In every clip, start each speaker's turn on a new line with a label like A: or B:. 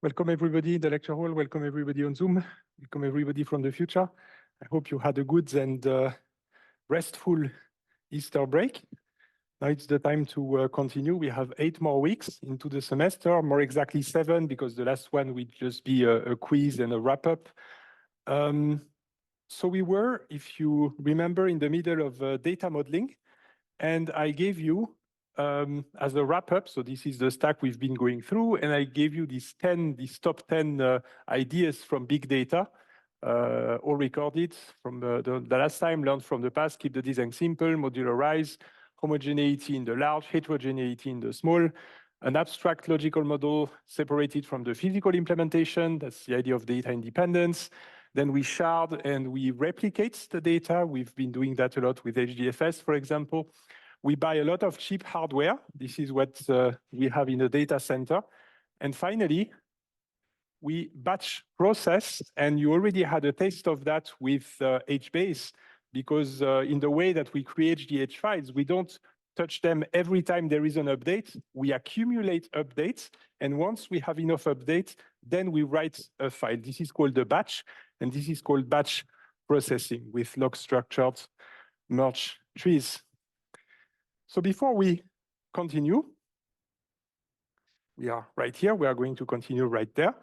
A: Welcome everybody in the lecture hall. Welcome everybody on Zoom. Welcome everybody from the future. I hope you had a good and restful Easter break. Now it's the time to continue. We have 8 more weeks into the semester, more exactly 7, because the last one will just be a quiz and a wrap-up. So we were, if you remember, in the middle of data modeling, and I gave you as a wrap-up, so this is the stack we've been going through, and I gave you these top 10 ideas from big data, all recorded from the last time, learned from the past, keep the design simple, modularize, homogeneity in the large, heterogeneity in the small, an abstract logical model separated from the physical implementation. That's the idea of data independence. Then we shard and we replicate the data. We've been doing that a lot with HDFS, for example. We buy a lot of cheap hardware. This is what we have in the data center. And finally, we batch process, and you already had a taste of that with HBase, because in the way that we create HDH files, we don't touch them every time there is an update. We accumulate updates, and once we have enough updates, then we write a file. This is called the batch, and this is called batch processing with log-structured merge trees. So before we continue, we are right here. We are going to continue right there.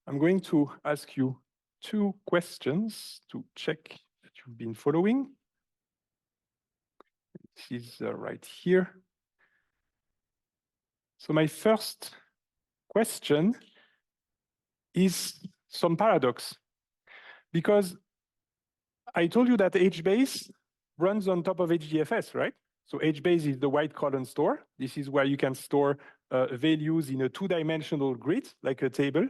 A: I'm going to ask you 2 questions to check that you've been following. This is right here. So my first question is some paradox, because I told you that HBase runs on top of HDFS, right? So HBase is the white column store. This is where you can store values in a 2-dimensional grid, like a table.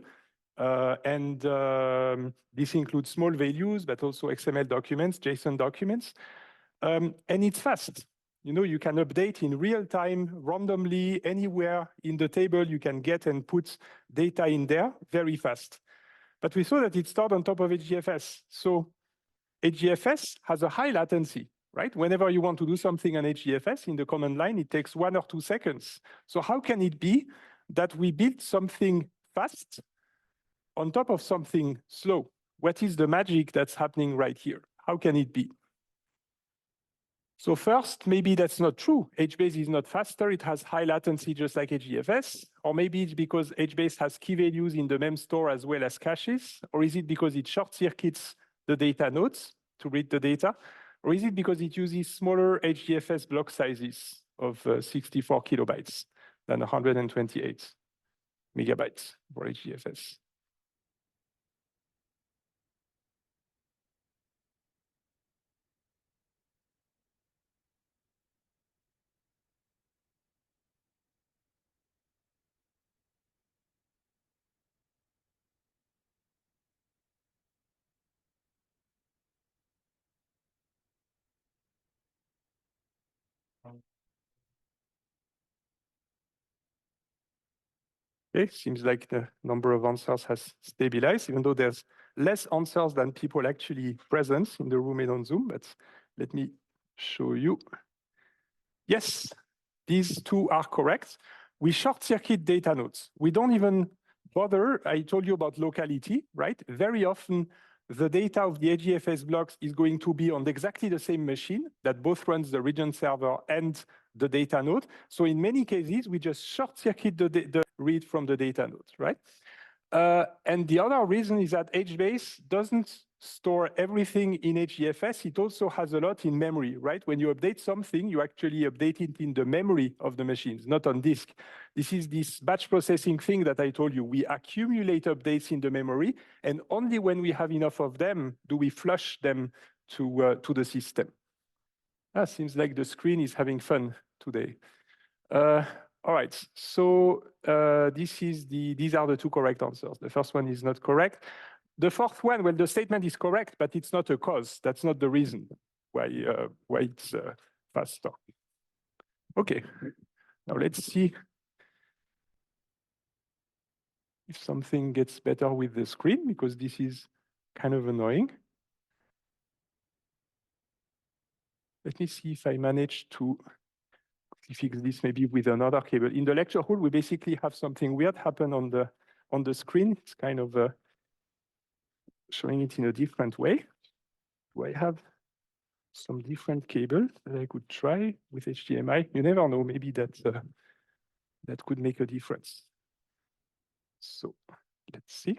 A: This includes small values, but also XML documents, JSON documents. And it's fast. You know, you can update in real time, randomly, anywhere in the table. You can get and put data in there very fast. But we saw that it's stored on top of HDFS. So HDFS has a high latency, right? Whenever you want to do something on HDFS in the command line, it takes 1 or 2 seconds. So how can it be that we built something fast on top of something slow? What is the magic that's happening right here? How can it be? So first, maybe that's not true. HBase is not faster. It has high latency just like HDFS. Or maybe it's because HBase has key values in the mem store as well as caches. Or is it because it short circuits the data nodes to read the data? Or is it because it uses smaller HDFS block sizes of 64 kilobytes than 128 megabytes for HDFS? Okay, seems like the number of answers has stabilized, even though there's less answers than people actually present in the room and on Zoom, but let me show you. Yes, these 2 are correct. We short circuit data nodes. We don't even bother. I told you about locality, right? Very often, the data of the HDFS blocks is going to be on exactly the same machine that both runs the region server and the data node. So in many cases, we just short circuit the read from the data node, right? And the other reason is that HBase doesn't store everything in HDFS. It also has a lot in memory, right? When you update something, you actually update it in the memory of the machines, not on disk. This is this batch processing thing that I told you. We accumulate updates in the memory, and only when we have enough of them do we flush them to the system. Seems like the screen is having fun today. All right, so these are the 2 correct answers. The first one is not correct. The 4th one, well, the statement is correct, but it's not a cause. That's not the reason why it's faster. Okay, now let's see if something gets better with the screen, because this is kind of annoying. Let me see if I manage to fix this maybe with another cable. In the lecture hall, we basically have something weird happen on on the screen. It's kind of showing it in a different way. Do I have some different cable that I could try with HDMI? You never know, maybe that could make a difference. So let's see.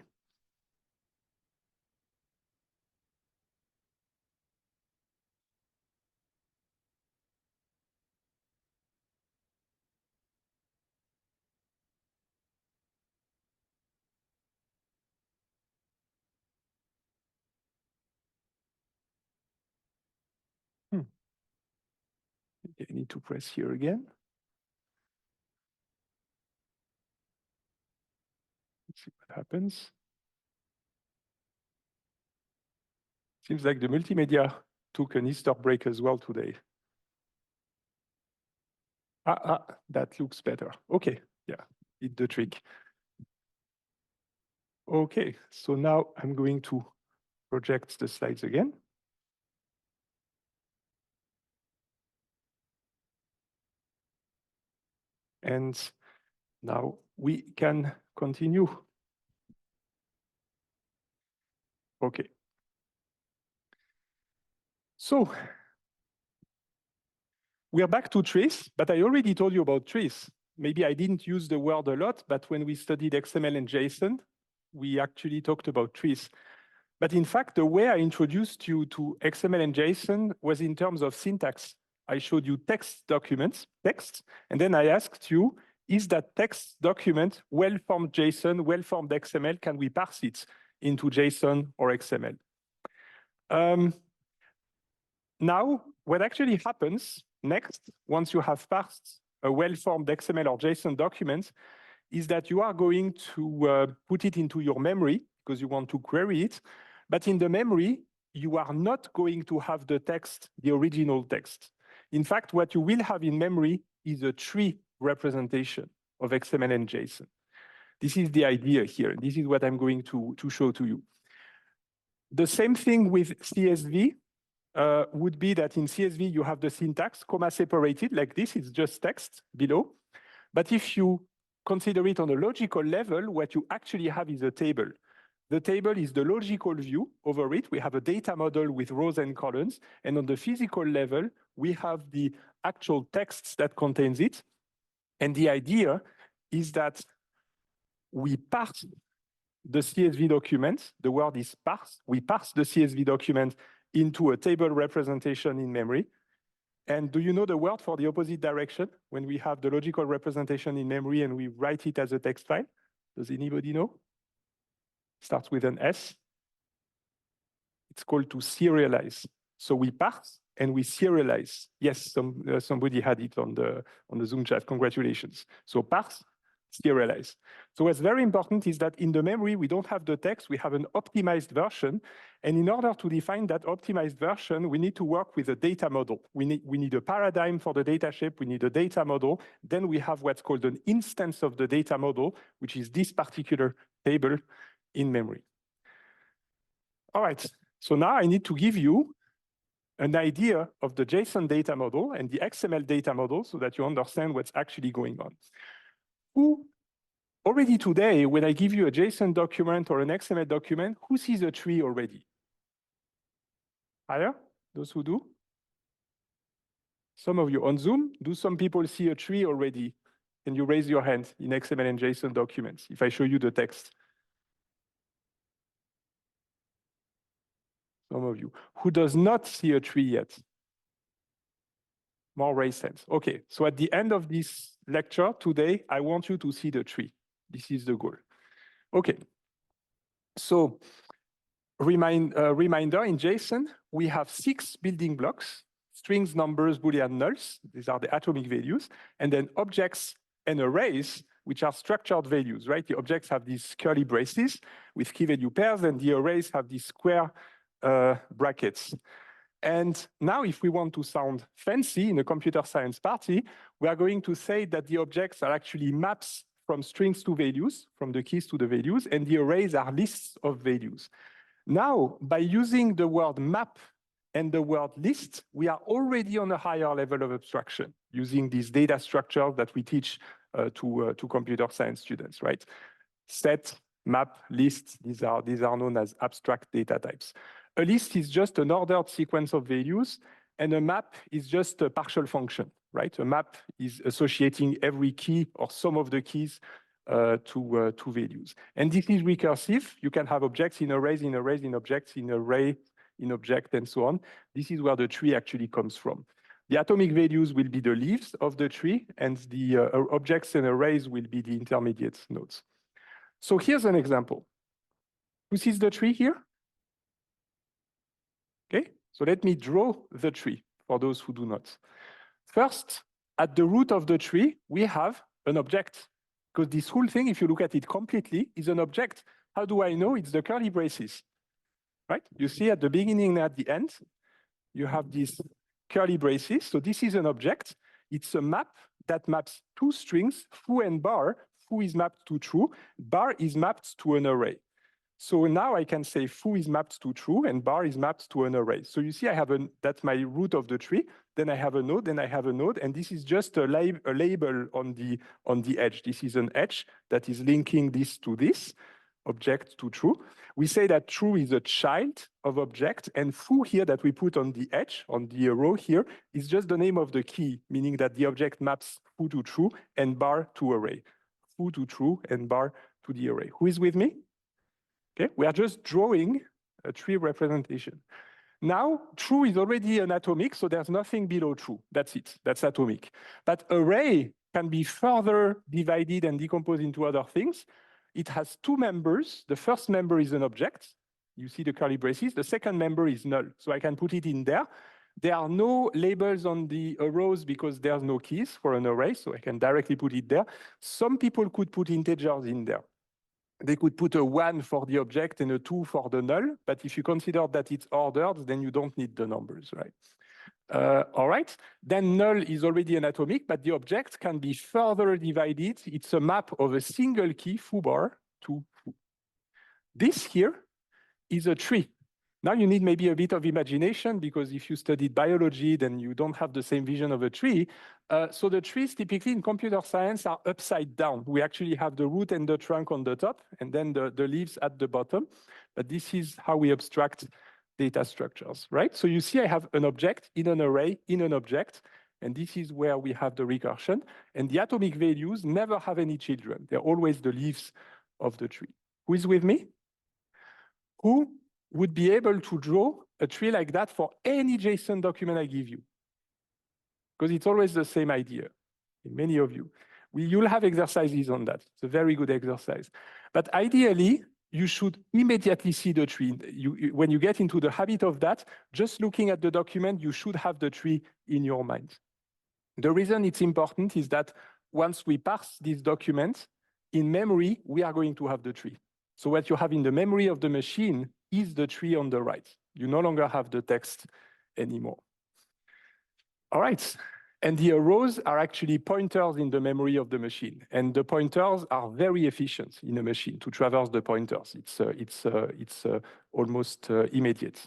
A: I need to press here again. Let's see what happens. Seems like the multimedia took an Easter break as well today. That looks better. Okay, yeah, did the trick. Okay, so now I'm going to project the slides again. And now we can continue. Okay. So we are back to trees, but I already told you about trees. Maybe I didn't use the word a lot, but when we studied XML and JSON, we actually talked about trees. But in fact, the way I introduced you to XML and JSON was in terms of syntax. I showed you text documents, text, and then I asked you, is that text document well-formed JSON, well-formed XML? Can we parse it into JSON or XML? Now, what actually happens next, once you have parsed a well-formed XML or JSON document, is that you are going to put it into your memory because you want to query it. But in the memory, you are not going to have the text, the original text. In fact, what you will have in memory is a tree representation of XML and JSON. This is the idea here. This is what I'm going to show to you. The same thing with CSV would be that in CSV, you have the syntax, comma separated, like this, it's just text below. But if you consider it on a logical level, what you actually have is a table. The table is the logical view over it. We have a data model with rows and columns. And on the physical level, we have the actual text that contains it. And the idea is that we parse the CSV document. The word is parse. We parse the CSV document into a table representation in memory. And do you know the word for the opposite direction when we have the logical representation in memory and we write it as a text file? Does anybody know? Starts with an S. It's called to serialize. So we parse and we serialize. Yes, somebody had it on the Zoom chat. Congratulations. So parse, serialize. So what's very important is that in the memory, we don't have the text, we have an optimized version. And in order to define that optimized version, we need to work with a data model. We need a paradigm for the data shape, we need a data model. Then we have what's called an instance of the data model, which is this particular table in memory. All right, so now I need to give you an idea of the JSON data model and the XML data model so that you understand what's actually going on. Already today, when I give you a JSON document or an XML document, who sees a tree already? Higher? Those who do? Some of you on Zoom, do some people see a tree already? Can you raise your hand in XML and JSON documents if I show you the text? Some of you. Who does not see a tree yet? More raised hands. Okay, so at the end of this lecture today, I want you to see the tree. This is the goal. Okay, so reminder, in JSON, we have 6 building blocks: strings, numbers, Boolean, nulls. These are the atomic values. And then objects and arrays, which are structured values, right? The objects have these curly braces with key value pairs, and the arrays have these square brackets. And now if we want to sound fancy in a computer science party, we are going to say that the objects are actually maps from strings to values, from the keys to the values, and the arrays are lists of values. Now, by using the word map and the word list, we are already on a higher level of abstraction using these data structures that we teach to computer science students, right? set, map, list. These are known as abstract data types. A list is just an ordered sequence of values, and a map is just a partial function, right? A map is associating every key or some of the keys to values. And this is recursive. You can have objects in arrays, in arrays, in objects, in array, in object, and so on. This is where the tree actually comes from. The atomic values will be the leaves of the tree, and the objects and arrays will be the intermediate nodes. So here's an example. Who sees the tree here? Okay, so let me draw the tree for those who do not. First, at the root of the tree, we have an object, because this whole thing, if you look at it completely, is an object. How do I know? It's the curly braces, right? You see at the beginning and at the end, you have these curly braces. So this is an object. It's a map that maps two strings, foo and bar. Foo is mapped to true, bar is mapped to an array. So now I can say foo is mapped to true and bar is mapped to an array. So you see I have that's my root of the tree. Then I have a node, then I have a node, and this is just a label on the edge. This is an edge that is linking this to this object to true. We say that true is a child of object, and foo here that we put on the edge, on the row here, is just the name of the key, meaning that the object maps foo to true and bar to array. Foo to true and bar to the array. Who is with me? Okay, we are just drawing a tree representation. Now, true is already an atomic, so there's nothing below true. That's it, that's atomic. But array can be further divided and decomposed into other things. It has two members. The first member is an object. You see the curly braces. The second member is null, so I can put it in there. There are no labels on the rows because there's no keys for an array, so I can directly put it there. Some people could put integers in there. They could put a 1 for the object and a 2 for the null, but if you consider that it's ordered, then you don't need the numbers, right? All right, then null is already an atomic, but the object can be further divided. It's a map of a single key, foo bar, to foo. This here is a tree. Now you need maybe a bit of imagination, because if you studied biology, then you don't have the same vision of a tree. So the trees typically in computer science are upside down. We actually have the root and the trunk on the top, and then the leaves at the bottom. But this is how we abstract data structures, right? So you see I have an object in an array in an object, and this is where we have the recursion. And the atomic values never have any children. They're always the leaves of the tree. Who is with me? Who would be able to draw a tree like that for any JSON document I give you? Because it's always the same idea, many of you. You'll have exercises on that. It's a very good exercise. But ideally, you should immediately see the tree. When you get into the habit of that, just looking at the document, you should have the tree in your mind. The reason it's important is that once we parse this document, in memory, we are going to have the tree. So what you have in the memory of the machine is the tree on the right. You no longer have the text anymore. All right, and the arrows are actually pointers in the memory of the machine. And the pointers are very efficient in a machine to traverse the pointers. It's almost immediate.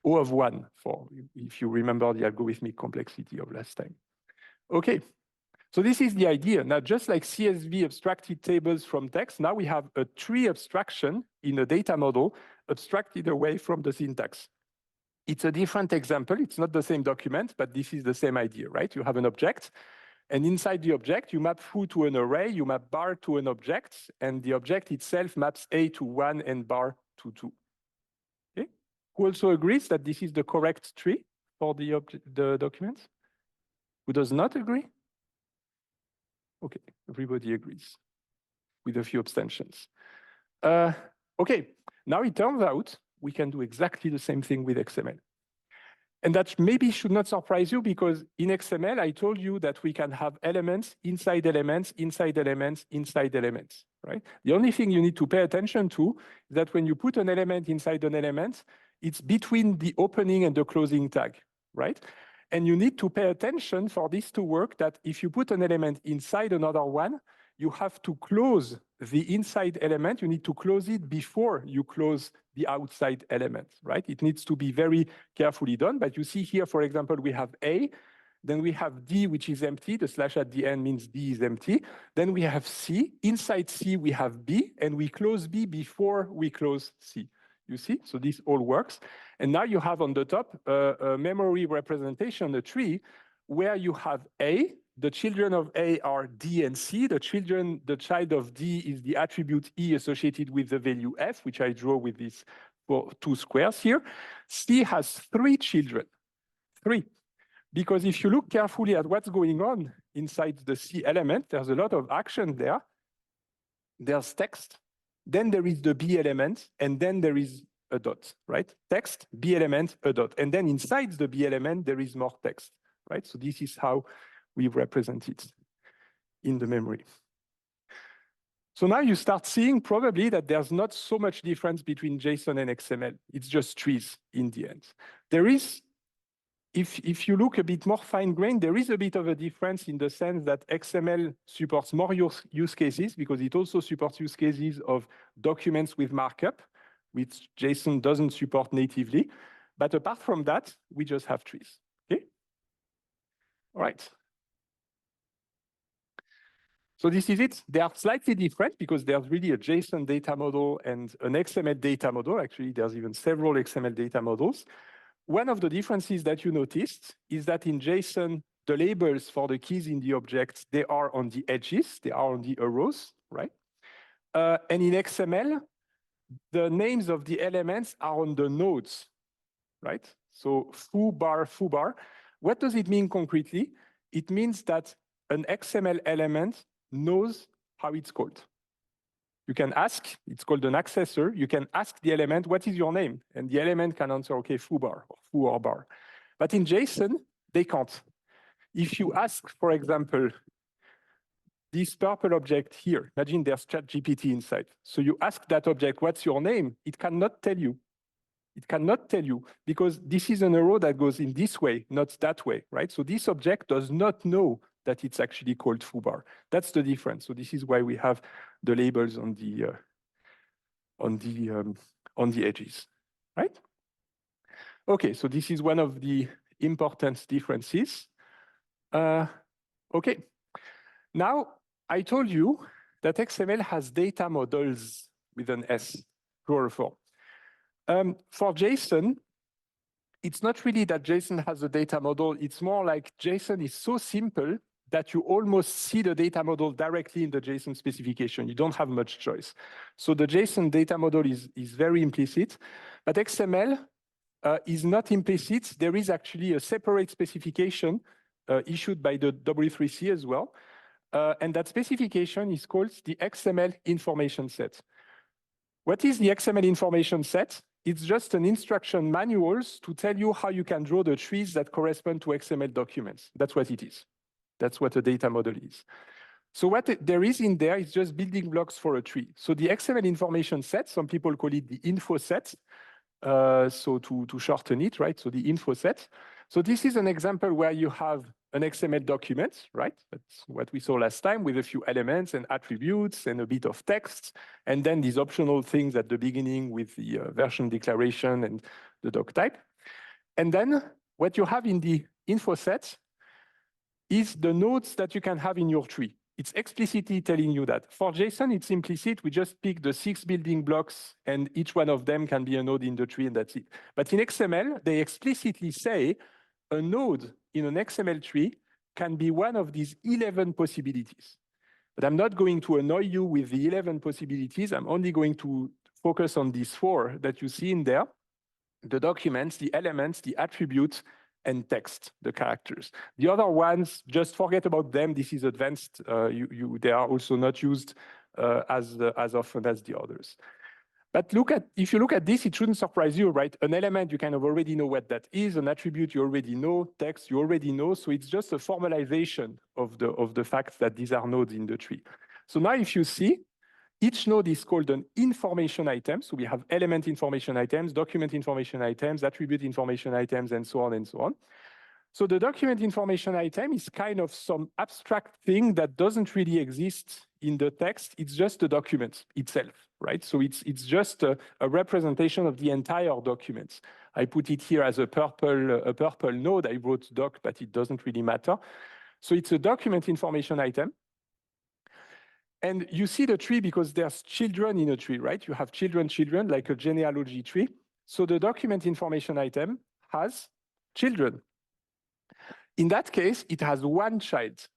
A: O of 1, for if you remember the algorithmic complexity of last time. Okay, so this is the idea. Now, just like CSV abstracted tables from text, now we have a tree abstraction in a data model abstracted away from the syntax. It's a different example. It's not the same document, but this is the same idea, right? You have an object, and inside the object, you map foo to an array, you map bar to an object, and the object itself maps A to 1 and bar to 2. Okay? Who also agrees that this is the correct tree for the document? Who does not agree? Okay, everybody agrees, with a few abstentions. Okay, now it turns out we can do exactly the same thing with XML. And that maybe should not surprise you, because in XML, I told you that we can have elements, inside elements, inside elements, inside elements, right? The only thing you need to pay attention to is that when you put an element inside an element, it's between the opening and the closing tag, right? And you need to pay attention for this to work, that if you put an element inside another one, you have to close the inside element. You need to close it before you close the outside element, right? It needs to be very carefully done. But you see here, for example, we have A, Then we have D, which is empty. The slash at the end means D is empty. Then we have C. Inside C, we have B, and we close B before we close C. You see? So this all works. And now you have on the top a memory representation, a tree, where you have A. The children of A are D and C. The child of D is the attribute E associated with the value F, which I draw with these two squares here. C has 3 children. 3. Because if you look carefully at what's going on inside the C element, there's a lot of action there. There's text, then there is the B element, and then there is a dot, right? Text, B element, a dot. And then inside the B element, there is more text, right? So this is how we represent it in the memory. So now you start seeing probably that there's not so much difference between JSON and XML. It's just trees in the end. There is, if you look a bit more fine-grained, there is a bit of a difference in the sense that XML supports more use cases because it also supports use cases of documents with markup, which JSON doesn't support natively. But apart from that, we just have trees, okay? All right. So this is it. They are slightly different because there's really a JSON data model and an XML data model. Actually, there's even several XML data models. One of the differences that you noticed is that in JSON, the labels for the keys in the objects, they are on the edges, they are on the arrows, right? And in XML, the names of the elements are on the nodes, right? So foo bar. What does it mean concretely? It means that an XML element knows how it's called. You can ask, it's called an accessor. You can ask the element, what is your name? And the element can answer, okay, foo bar or foo or bar. But in JSON, they can't. If you ask, for example, this purple object here, imagine there's ChatGPT inside. So you ask that object, what's your name? It cannot tell you. It cannot tell you because this is an arrow that goes in this way, not that way, right? So this object does not know that it's actually called foobar. That's the difference. So this is why we have the labels on the edges, right? Okay, so this is one of the important differences. Okay, now I told you that XML has data models with an S, plural form. For JSON, it's not really that JSON has a data model. It's more like JSON is so simple that you almost see the data model directly in the JSON specification. You don't have much choice. So the JSON data model is very implicit, but XML is not implicit. There is actually a separate specification issued by the W3C as well. And that specification is called the XML information set. What is the XML information set? It's just an instruction manuals to tell you how you can draw the trees that correspond to XML documents. That's what it is. That's what a data model is. So what there is in there is just building blocks for a tree. So the XML information set, some people call it the info set. So to shorten it, right? So the info set. So this is an example where you have an XML document, right? That's what we saw last time with a few elements and attributes and a bit of text. And then these optional things at the beginning with the version declaration and the doc type. And then what you have in the info set is the nodes that you can have in your tree. It's explicitly telling you that. For JSON, it's implicit. We just pick the 6 building blocks, and each one of them can be a node in the tree, and that's it. But in XML, they explicitly say a node in an XML tree can be one of these 11 possibilities. But I'm not going to annoy you with the 11 possibilities. I'm only going to focus on these 4 that you see in there: the documents, the elements, the attributes, and text, the characters. The other ones, just forget about them. This is advanced. They are also not used as often as the others. But if you look at this, it shouldn't surprise you, right? An element, you kind of already know what that is. An attribute, you already know. Text, you already know. So it's just a formalization of the fact that these are nodes in the tree. So now if you see, each node is called an information item. So we have element information items, document information items, attribute information items, and so on and so on. So the document information item is kind of some abstract thing that doesn't really exist in the text, it's just the document itself, right? So it's just a representation of the entire document. I put it here as a purple node. I wrote doc, but it doesn't really matter. So it's a document information item. And you see the tree because there's children in a tree, right? You have children, like a genealogy tree. So the document information item has children. In that case, it has one child.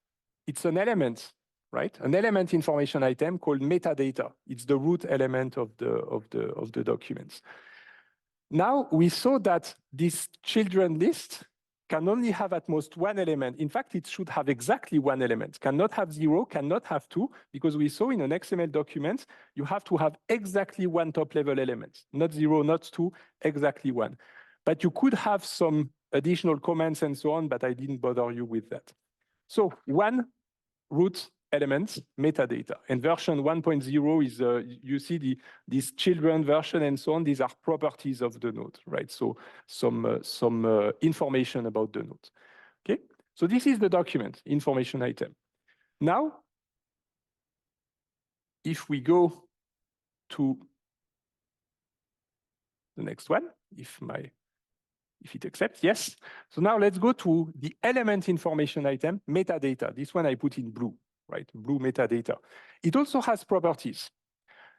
A: It's an element, right? An element information item called metadata. It's the root element of the documents. Now we saw that this children list can only have at most one element. In fact, it should have exactly one element. Cannot have 0, cannot have 2, because we saw in an XML document, you have to have exactly one top-level element. Not 0, not 2, exactly 1. But you could have some additional comments and so on, but I didn't bother you with that. So one root element, metadata. And version 1.0 is, you see this children version and so on. These are properties of the node, right? So some information about the node. Okay, so this is the document information item. Now, if we go to the next one, if it accepts, yes. So now let's go to the element information item, metadata. This one I put in blue, right? Blue metadata. It also has properties.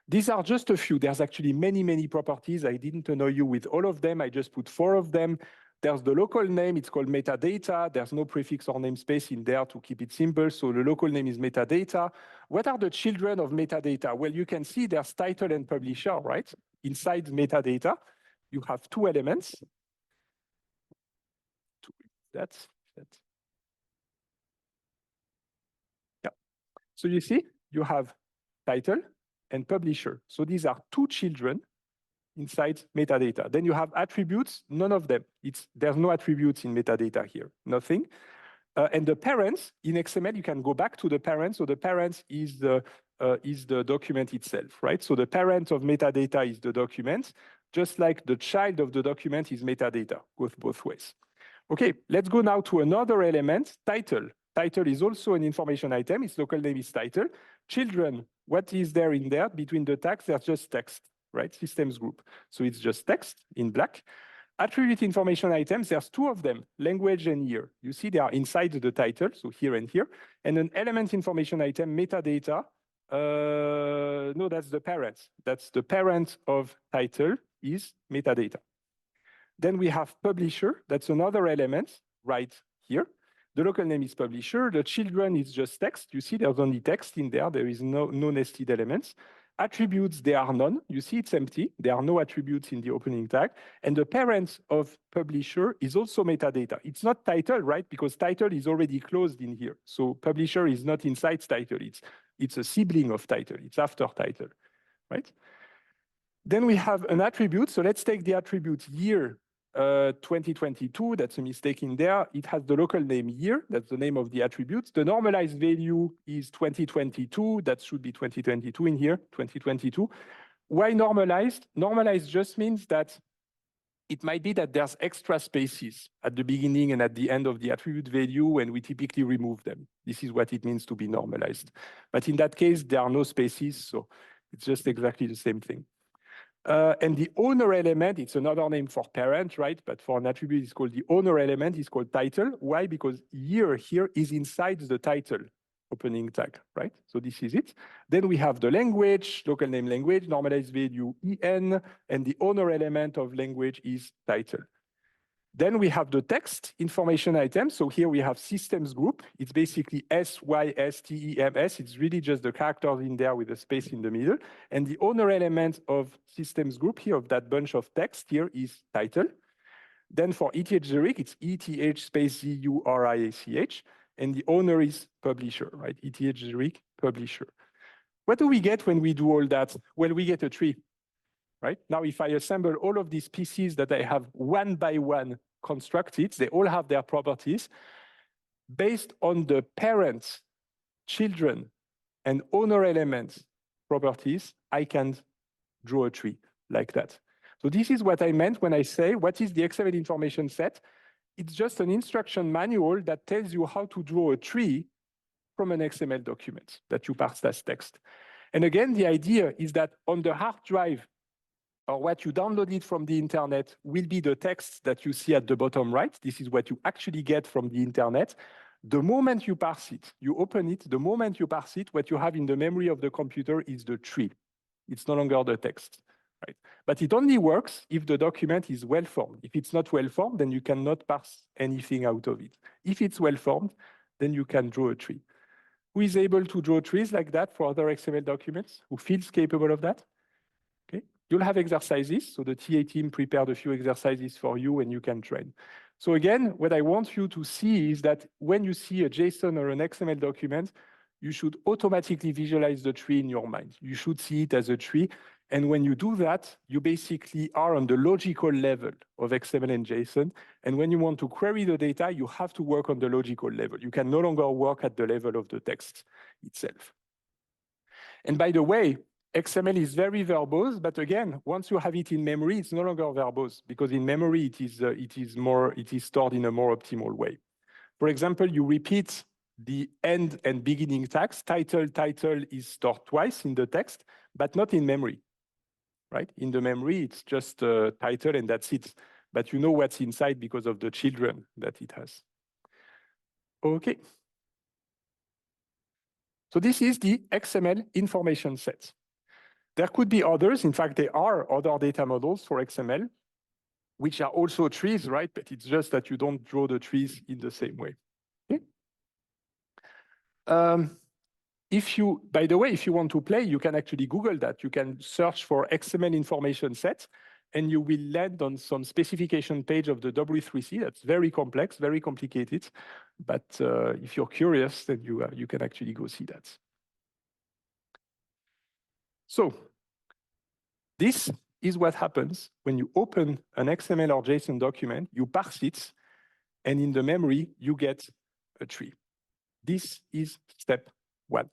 A: These are just a few. There's actually many, many properties. I didn't annoy you with all of them. I just put 4 of them. There's the local name. It's called metadata. There's no prefix or namespace in there to keep it simple. So the local name is metadata. What are the children of metadata? Well, you can see there's title and publisher, right? Inside metadata, you have 2 elements. That's yeah. So you see, you have title and publisher. So these are 2 children inside metadata. Then you have attributes, none of them. There's no attributes in metadata here, nothing. And the parents, in XML, you can go back to the parents. So the parents is the document itself, right? So the parent of metadata is the document, just like the child of the document is metadata, goes both ways. Okay, let's go now to another element, title. Title is also an information item. Its local name is title. Children, what is there in there? Between the tags, there's just text, right? Systems group. So it's just text in black. Attribute information items, there's 2 of them, language and year. You see they are inside the title, so here and here. And an element information item, metadata. No, that's the parent. That's the parent of title is metadata. Then we have publisher. That's another element right here. The local name is publisher. The children is just text. You see there's only text in there. There is no nested elements. Attributes, there are none. You see it's empty. There are no attributes in the opening tag. And the parent of publisher is also metadata. It's not title, right? Because title is already closed in here. So publisher is not inside title. It's a sibling of title. It's after title, right? Then we have an attribute. So let's take the attribute year 2022. That's a mistake in there. It has the local name year. That's the name of the attribute. The normalized value is 2022. That should be 2022 in here, 2022. Why normalized? Normalized just means that it might be that there's extra spaces at the beginning and at the end of the attribute value, and we typically remove them. This is what it means to be normalized. But in that case, there are no spaces, so it's just exactly the same thing. And the owner element, it's another name for parent, right? But for an attribute, it's called the owner element, it's called title. Why? Because year here is inside the title opening tag, right? So this is it. Then we have the language, local name language, normalized value EN, and the owner element of language is title. Then we have the text information item. So here we have systems group. It's basically SYSTEMS. It's really just the characters in there with a space in the middle. And the owner element of systems group here, of that bunch of text here, is title. Then for ETH Zurich, it's ETH space ZURIACH. And the owner is publisher, right? ETH Zurich, publisher. What do we get when we do all that? Well, we get a tree, right? Now, if I assemble all of these pieces that I have one by one constructed, they all have their properties. Based on the parents, children, and owner elements properties, I can draw a tree like that. So this is what I meant when I say, what is the XML information set? It's just an instruction manual that tells you how to draw a tree from an XML document that you parsed as text. And again, the idea is that on the hard drive, or what you downloaded from the internet will be the text that you see at the bottom right. This is what you actually get from the internet. The moment you parse it, you open it, the moment you parse it, what you have in the memory of the computer is the tree. It's no longer the text, right? But it only works if the document is well-formed. If it's not well-formed, then you cannot parse anything out of it. If it's well-formed, then you can draw a tree. Who is able to draw trees like that for other XML documents? Who feels capable of that? Okay. You'll have exercises. So the TA team prepared a few exercises for you and you can train. So again, what I want you to see is that when you see a JSON or an XML document, you should automatically visualize the tree in your mind. You should see it as a tree. And when you do that, you basically are on the logical level of XML and JSON. And when you want to query the data, you have to work on the logical level. You can no longer work at the level of the text itself. And by the way, XML is very verbose, but again, once you have it in memory, it's no longer verbose because in memory it is stored in a more optimal way. For example, you repeat the end and beginning tags. Title is stored twice in the text, but not in memory, right? In the memory, it's just a title and that's it. But you know what's inside because of the children that it has. Okay. So this is the XML information set. There could be others. In fact, there are other data models for XML, which are also trees, right? But it's just that you don't draw the trees in the same way. Okay? By the way, if you want to play, you can actually Google that. You can search for XML information set, and you will land on some specification page of the W3C. That's very complex, very complicated. But if you're curious, then you can actually go see that. So this is what happens when you open an XML or JSON document, you parse it, and in the memory, you get a tree. This is step one.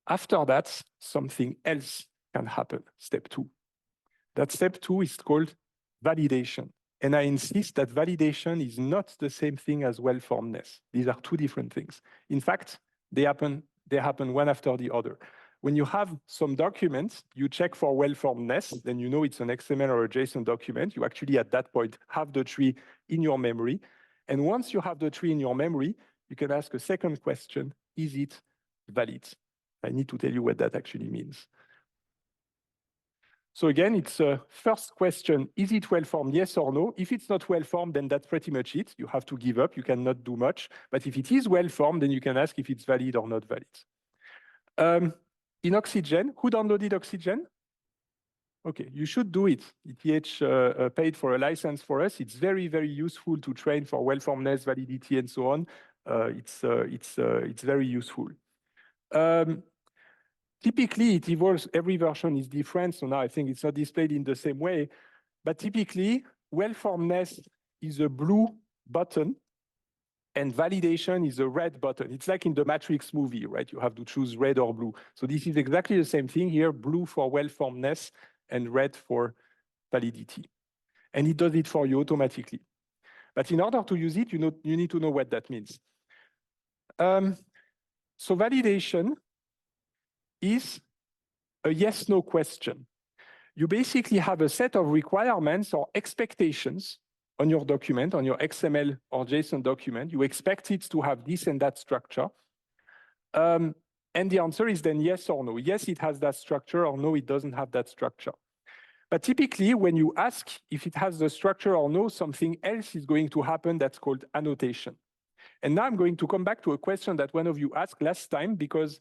A: After that, something else can happen, step two. That step two is called validation. And I insist that validation is not the same thing as well-formedness. These are two different things. In fact, they happen one after the other. When you have some documents, you check for well-formedness, then you know it's an XML or a JSON document. You actually, at that point, have the tree in your memory. And once you have the tree in your memory, you can ask a second question, is it valid? I need to tell you what that actually means. So again, it's a first question, is it well-formed, yes or no? If it's not well-formed, then that's pretty much it. You have to give up, you cannot do much. But if it is well-formed, then you can ask if it's valid or not valid. In Oxygen, who downloaded Oxygen? Okay, you should do it. ETH paid for a license for us. It's very, very useful to train for well-formedness, validity, and so on. It's very useful. Typically, it evolves, every version is different, so now I think it's not displayed in the same way. But typically, well-formedness is a blue button, and validation is a red button. It's like in the Matrix movie, right? You have to choose red or blue. So this is exactly the same thing here, blue for well-formedness and red for validity. And it does it for you automatically. But in order to use it, you need to know what that means. So validation is a yes-no question. You basically have a set of requirements or expectations on your document, on your XML or JSON document. You expect it to have this and that structure. And the answer is then yes or no. Yes, it has that structure, or no, it doesn't have that structure. But typically, when you ask if it has the structure or no, something else is going to happen that's called annotation. And now I'm going to come back to a question that one of you asked last time, because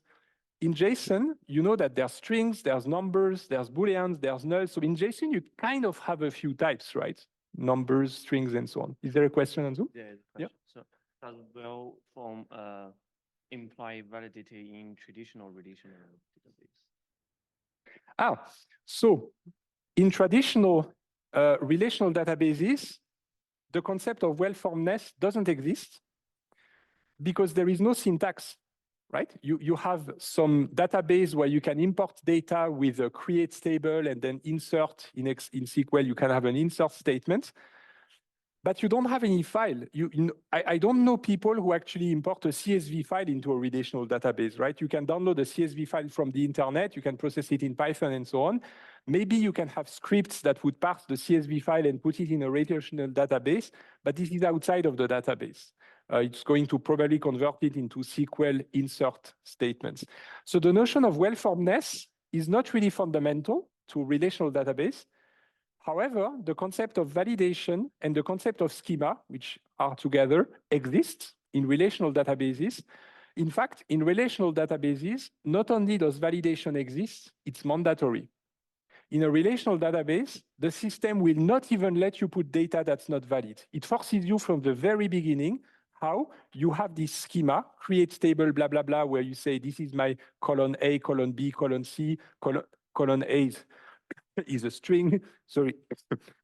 A: in JSON, you know that there's strings, there's numbers, there's booleans, there's nulls. So in JSON, you kind of have a few types, right? Numbers, strings, and so on. Is there a question, Anzu?
B: Yeah,
A: yeah.
B: So does well-formed imply validity in traditional relational database?
A: So in traditional relational databases, the concept of well-formedness doesn't exist because there is no syntax. Right? You have some database where you can import data with a create table and then insert in SQL, you can have an insert statement. but you don't have any file. I don't know people who actually import a CSV file into a relational database, right? You can download a CSV file from the internet, you can process it in Python and so on. Maybe you can have scripts that would parse the CSV file and put it in a relational database, but this is outside of the database. It's going to probably convert it into SQL insert statements. So the notion of well-formedness is not really fundamental to relational database. However, the concept of validation and the concept of schema, which are together, exist in relational databases. In fact, in relational databases, not only does validation exist, it's mandatory. In a relational database, the system will not even let you put data that's not valid. It forces you from the very beginning. How? You have this schema, create table, blah, blah, blah, where you say, this is my column A, column B, column C, column A is a string, sorry,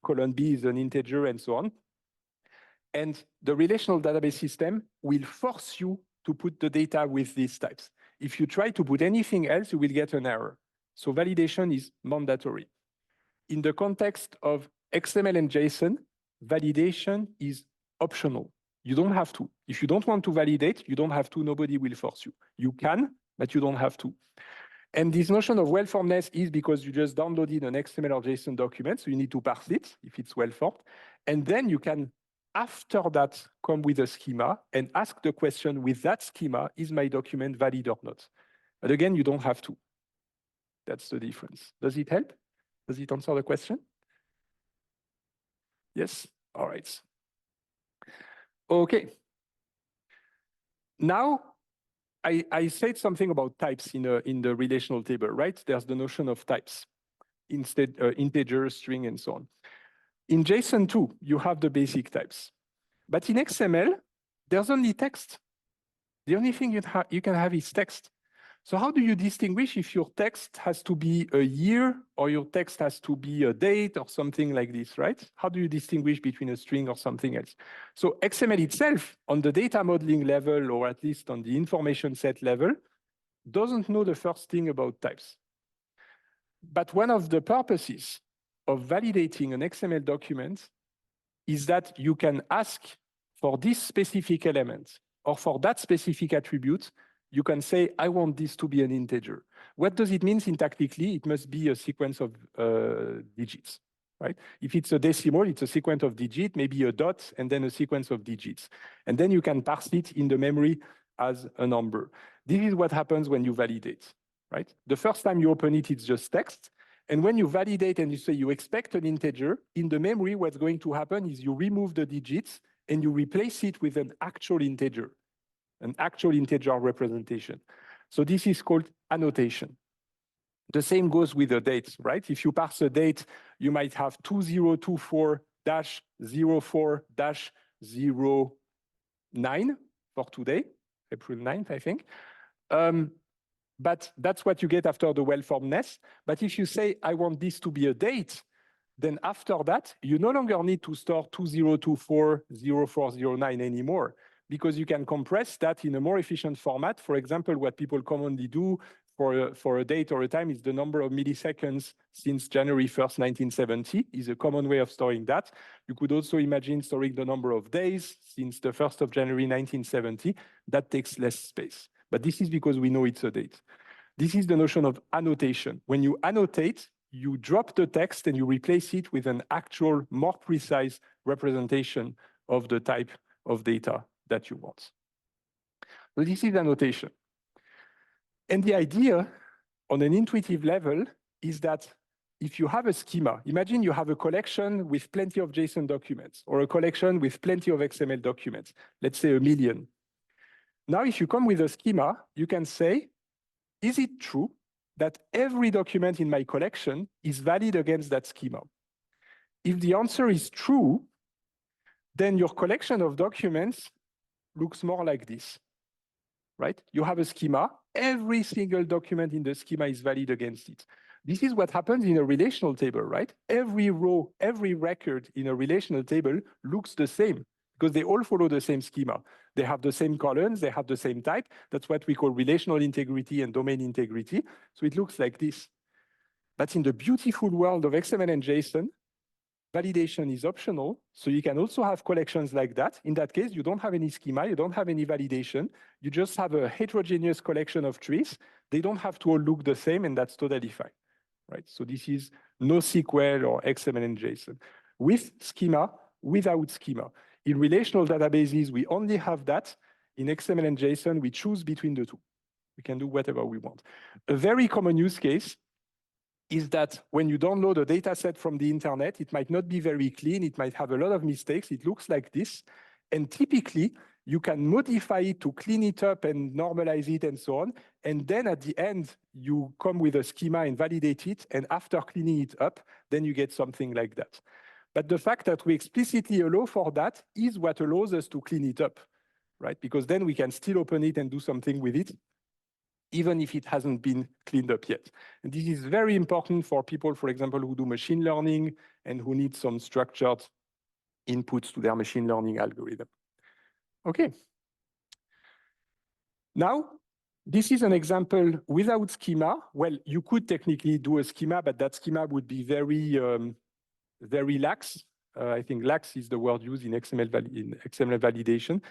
A: column B is an integer, and so on. And the relational database system will force you to put the data with these types. If you try to put anything else, you will get an error. So validation is mandatory. In the context of XML and JSON, validation is optional. You don't have to. If you don't want to validate, you don't have to. Nobody will force you. You can, but you don't have to. And this notion of well-formedness is because you just downloaded an XML or JSON document, so you need to parse it if it's well-formed. And then you can, after that, come with a schema and ask the question with that schema, is my document valid or not? But again, you don't have to. That's the difference. Does it help? Does it answer the question? Yes? All right. Okay. Now, I said something about types in the relational table, right? There's the notion of types, instead integer, string, and so on. In JSON too, you have the basic types. But in XML, there's only text. The only thing you can have is text. So how do you distinguish if your text has to be a year or your text has to be a date or something like this, right? How do you distinguish between a string or something else? So XML itself, on the data modeling level, or at least on the information set level, doesn't know the first thing about types. But one of the purposes of validating an XML document is that you can ask for this specific element or for that specific attribute. You can say, I want this to be an integer. What does it mean syntactically? It must be a sequence of digits, right? If it's a decimal, it's a sequence of digits, maybe a dot, and then a sequence of digits. And then you can parse it in the memory as a number. This is what happens when you validate, right? The first time you open it, it's just text. And when you validate and you say you expect an integer, in the memory, what's going to happen is you remove the digits and you replace it with an actual integer. An actual integer representation. So this is called annotation. The same goes with the dates, right? If you parse a date, you might have 2024-04-09 for today, April 9th, I think. But that's what you get after the well-formedness. But if you say, I want this to be a date, then after that, you no longer need to store 2024-04-09 anymore, because you can compress that in a more efficient format. For example, what people commonly do for a date or a time is the number of milliseconds since January 1st, 1970 is a common way of storing that. You could also imagine storing the number of days since the 1st of January, 1970. That takes less space. But this is because we know it's a date. This is the notion of annotation. When you annotate, you drop the text and you replace it with an actual, more precise representation of the type of data that you want. So this is annotation. And the idea on an intuitive level is that if you have a schema, imagine you have a collection with plenty of JSON documents or a collection with plenty of XML documents, let's say 1 million. Now, if you come with a schema, you can say, is it true that every document in my collection is valid against that schema? If the answer is true, then your collection of documents looks more like this, right? You have a schema. Every single document in the schema is valid against it. This is what happens in a relational table, right? Every row, every record in a relational table looks the same because they all follow the same schema. They have the same columns, they have the same type. That's what we call relational integrity and domain integrity. So it looks like this. But in the beautiful world of XML and JSON, validation is optional. So you can also have collections like that. In that case, you don't have any schema, you don't have any validation. You just have a heterogeneous collection of trees. They don't have to all look the same, and that's totally fine, right? So this is NoSQL or XML and JSON. With schema, without schema. In relational databases, we only have that. In XML and JSON, we choose between the two. We can do whatever we want. A very common use case is that when you download a data set from the internet, it might not be very clean, it might have a lot of mistakes, it looks like this. And typically, you can modify it to clean it up and normalize it and so on. And then at the end, you come with a schema and validate it. And after cleaning it up, then you get something like that. But the fact that we explicitly allow for that is what allows us to clean it up, right? Because then we can still open it and do something with it, even if it hasn't been cleaned up yet. And this is very important for people, for example, who do machine learning and who need some structured inputs to their machine learning algorithm. Okay. Now, this is an example without schema. Well, you could technically do a schema, but that schema would be very lax. I think lax is the word used in XML validation.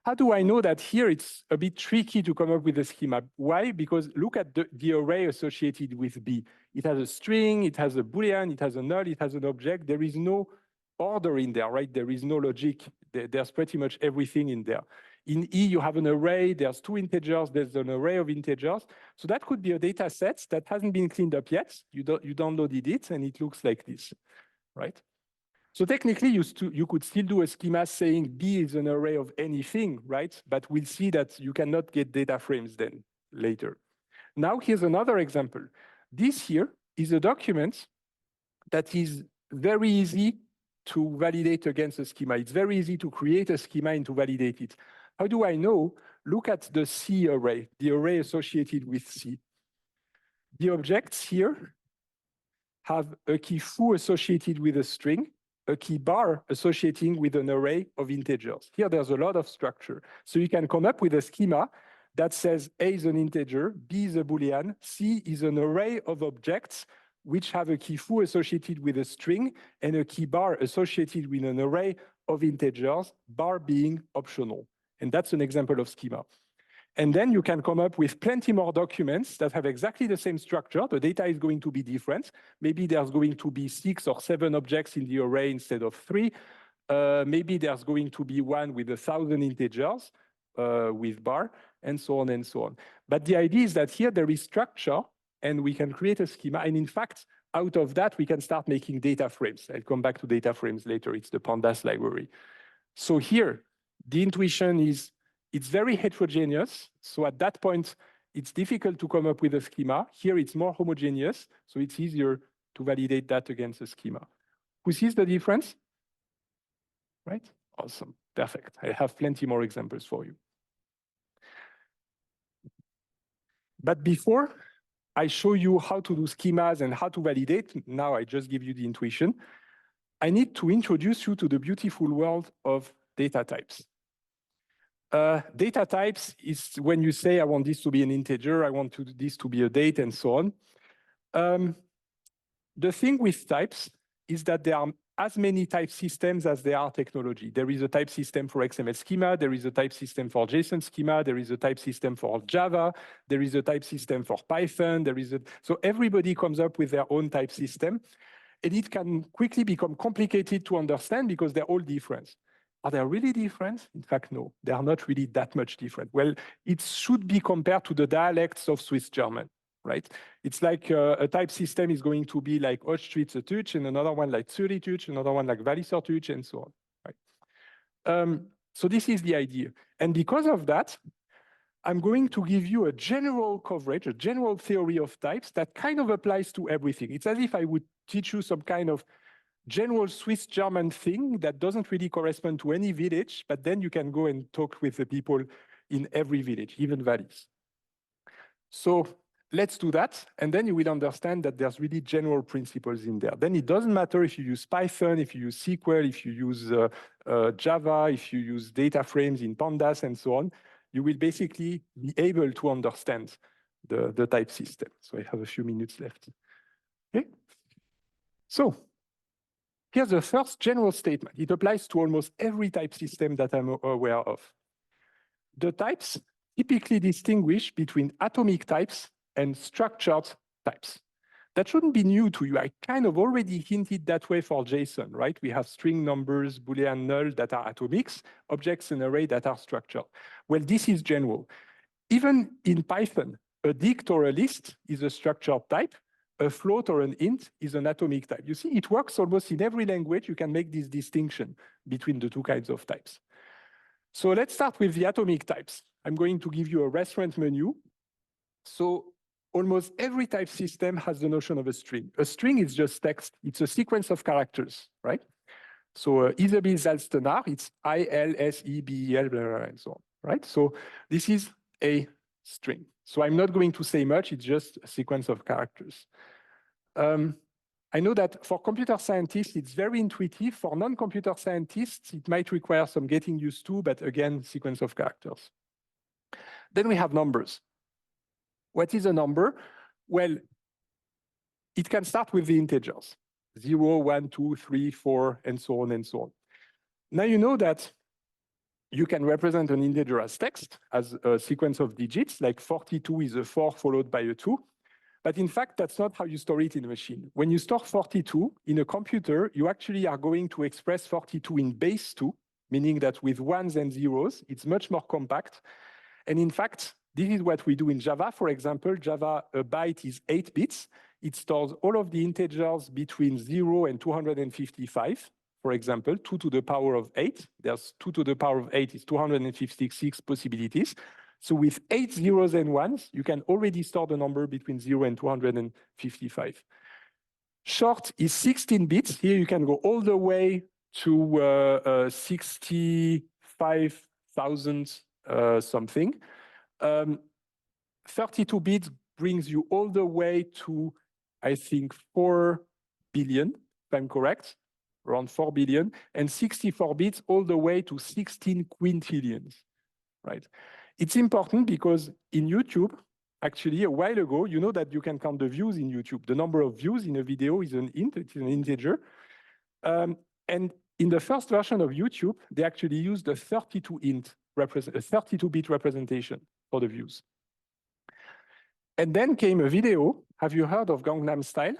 A: How do I know that here it's a bit tricky to come up with a schema? Why? Because look at the array associated with B. It has a string, it has a Boolean, it has a null, it has an object. There is no order in there, right? There is no logic. There's pretty much everything in there. In E, you have an array, there's two integers, there's an array of integers. So that could be a data set that hasn't been cleaned up yet. You downloaded it and it looks like this, right? So technically, you could still do a schema saying B is an array of anything, right? But we'll see that you cannot get data frames then later. Now, here's another example. This here is a document that is very easy to validate against a schema. It's very easy to create a schema and to validate it. How do I know? Look at the C array, the array associated with C. The objects here have a key foo associated with a string, a key bar associating with an array of integers. Here, there's a lot of structure. So you can come up with a schema that says A is an integer, B is a Boolean, C is an array of objects which have a key foo associated with a string and a key bar associated with an array of integers, bar being optional. And that's an example of schema. And then you can come up with plenty more documents that have exactly the same structure. The data is going to be different. Maybe there's going to be 6 or 7 objects in the array instead of 3. Maybe there's going to be one with 1,000 integers with bar, and so on and so on. But the idea is that here there is structure, and we can create a schema. And in fact, out of that, we can start making data frames. I'll come back to data frames later. It's the Pandas library. So here, the intuition is it's very heterogeneous. So at that point, it's difficult to come up with a schema. Here, it's more homogeneous. So it's easier to validate that against a schema. Who sees the difference? Right? Awesome. Perfect. I have plenty more examples for you. But before I show you how to do schemas and how to validate, now I just give you the intuition, I need to introduce you to the beautiful world of data types. Data types is when you say, I want this to be an integer, I want this to be a date, and so on. The thing with types is that there are as many type systems as there are technology. There is a type system for XML schema, there is a type system for JSON schema, there is a type system for Java, there is a type system for Python, so everybody comes up with their own type system, and it can quickly become complicated to understand because they're all different. Are they really different? In fact, no, they are not really that much different. Well, it should be compared to the dialects of Swiss German, right? It's like a type system is going to be like Ostschweizerdeutsch, and another one like Zurichdeutsch, another one like Walliserdeutsch, and so on, right? So this is the idea. And because of that, I'm going to give you a general coverage, a general theory of types that kind of applies to everything. It's as if I would teach you some kind of general Swiss German thing that doesn't really correspond to any village, but then you can go and talk with the people in every village, even valleys. So let's do that, and then you will understand that there's really general principles in there. Then it doesn't matter if you use Python, if you use SQL, if you use Java, if you use data frames in Pandas and so on, you will basically be able to understand the type system. So I have a few minutes left. Okay. So Here's the first general statement. It applies to almost every type system that I'm aware of. The types typically distinguish between atomic types and structured types. That shouldn't be new to you. I kind of already hinted that way for JSON, right? We have string numbers, Boolean null that are atomics, objects and array that are structured. Well, this is general. Even in Python, a dict or a list is a structured type. A float or an int is an atomic type. You see, it works almost in every language. You can make this distinction between the two kinds of types. So let's start with the atomic types. I'm going to give you a restaurant menu. So almost every type system has the notion of a string. A string is just text. It's a sequence of characters, right? So Isabel Zalstenar, it's ILSEBEL, blah, blah, blah, and so on, right? So this is a string. So I'm not going to say much. It's just a sequence of characters. I know that for computer scientists, it's very intuitive. For non-computer scientists, it might require some getting used to, but again, sequence of characters. Then we have numbers. What is a number? Well, it can start with the integers, 0, 1, 2, 3, 4, and so on and so on. Now you know that you can represent an integer as text, as a sequence of digits, like 42 is a 4 followed by a 2. But in fact, that's not how you store it in a machine. When you store 42 in a computer, you actually are going to express 42 in base 2, meaning that with ones and zeros, it's much more compact. And in fact, this is what we do in Java. For example, Java, a byte is 8 bits. It stores all of the integers between 0 and 255. For example, 2 to the power of 8. There's 2 to the power of 8 is 256 possibilities. So with 8 zeros and ones, you can already store the number between 0 and 255. Short is 16 bits. Here you can go all the way to 65,000 something. 32 bits brings you all the way to, I think, 4 billion, if I'm correct, around 4 billion, and 64 bits all the way to 16 quintillions, right? It's important because in YouTube, actually, a while ago, you know that you can count the views in YouTube. The number of views in a video is an int, it's an integer. And in the first version of YouTube, they actually used a 32-bit representation for the views. And then came a video. Have you heard of Gangnam Style?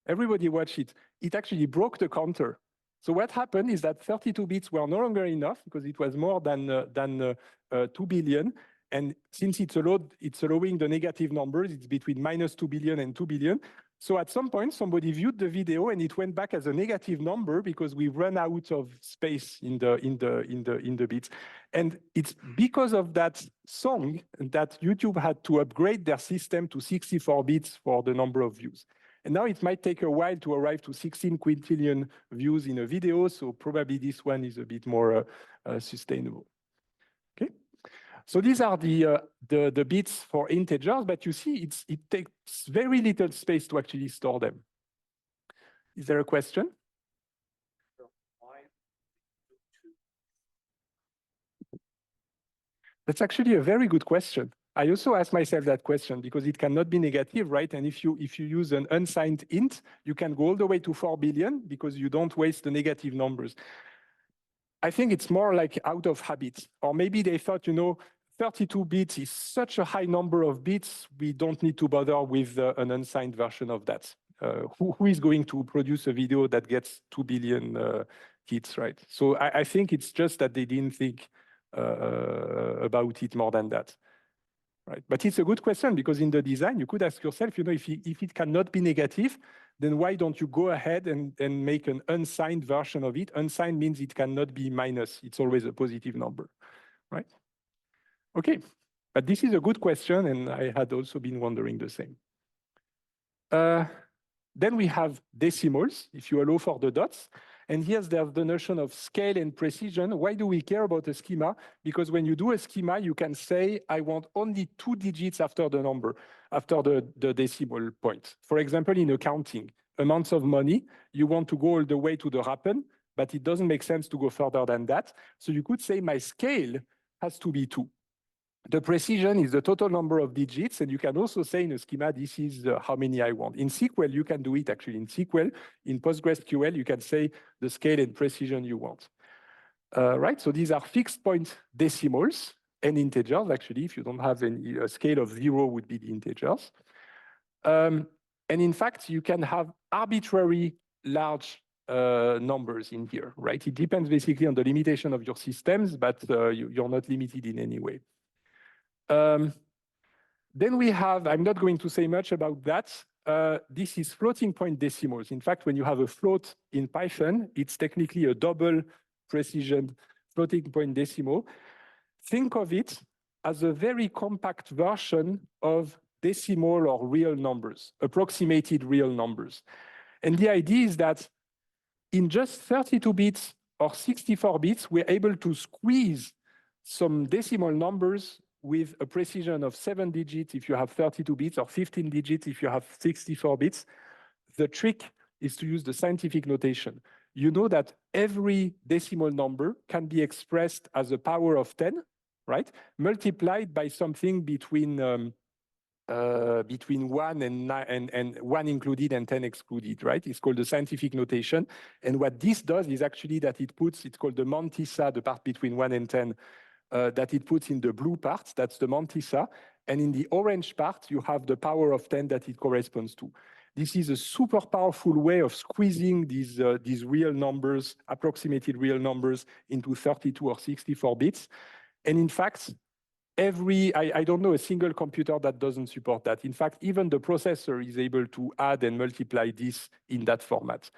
A: Everybody watch it. It actually broke the counter. So what happened is that 32 bits were no longer enough because it was more than 2 billion. And since it's allowing the negative numbers, it's between -2 billion and 2 billion. So at some point, somebody viewed the video and it went back as a negative number because we ran out of space in the bits. And it's because of that song that YouTube had to upgrade their system to 64 bits for the number of views. And now it might take a while to arrive to 16 quintillion views in a video, so probably this one is a bit more sustainable. Okay, so these are the bits for integers, but you see it takes very little space to actually store them. Is there a question? That's actually a very good question. I also asked myself that question because it cannot be negative, right? And if you use an unsigned int, you can go all the way to 4 billion because you don't waste the negative numbers. I think it's more like out of habit, or maybe they thought, 32 bits is such a high number of bits, we don't need to bother with an unsigned version of that. Who is going to produce a video that gets 2 billion hits, right? So I think it's just that they didn't think about it more than that. Right. But it's a good question because in the design, you could ask yourself, if it cannot be negative, then why don't you go ahead and make an unsigned version of it? Unsigned means it cannot be minus. It's always a positive number, right? Okay, but this is a good question, and I had also been wondering the same. Then we have decimals, if you allow for the dots. And here's there's the notion of scale and precision. Why do we care about a schema? Because when you do a schema, you can say, I want only 2 digits after the number, after the decimal point. For example, in accounting, amounts of money, you want to go all the way to the rappen, but it doesn't make sense to go further than that. So you could say my scale has to be 2. The precision is the total number of digits, and you can also say in a schema, this is how many I want. In SQL, you can do it actually. In SQL, in PostgreSQL, you can say the scale and precision you want. Right, so these are fixed point decimals and integers, actually. If you don't have any, a scale of 0 would be the integers. And in fact, you can have arbitrary large numbers in here, right? It depends basically on the limitation of your systems, but you're not limited in any way. Then we have, I'm not going to say much about that. This is floating point decimals. In fact, when you have a float in Python, it's technically a double precision floating point decimal. Think of it as a very compact version of decimal or real numbers, approximated real numbers. And the idea is that in just 32 bits or 64 bits, we're able to squeeze some decimal numbers with a precision of 7 digits if you have 32 bits or 15 digits if you have 64 bits. The trick is to use the scientific notation. You know that every decimal number can be expressed as a power of 10, right? Multiplied by something between 1 and 1 included and 10 excluded, right? It's called the scientific notation. And what this does is actually that it puts, it's called the mantissa, the part between 1 and 10, that it puts in the blue part, that's the mantissa. And in the orange part, you have the power of 10 that it corresponds to. This is a super powerful way of squeezing these real numbers, approximated real numbers, into 32 or 64 bits. And in fact, I don't know a single computer that doesn't support that. In fact, even the processor is able to add and multiply this in that format.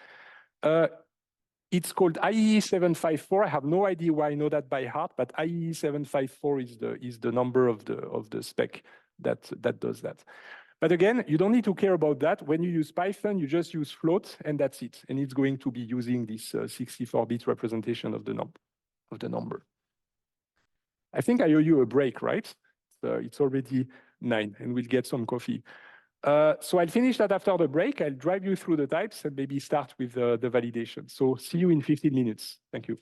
A: It's called IEEE 754. I have no idea why I know that by heart, but IEEE 754 is the number of the spec that does that. But again, you don't need to care about that. When you use Python, you just use float, and that's it. And it's going to be using this 64-bit representation of the number. I think I owe you a break, right? So it's already 9, and we'll get some coffee. So I'll finish that after the break. I'll drive you through the types and maybe start with the validation. So see you in 15 minutes. Thank you.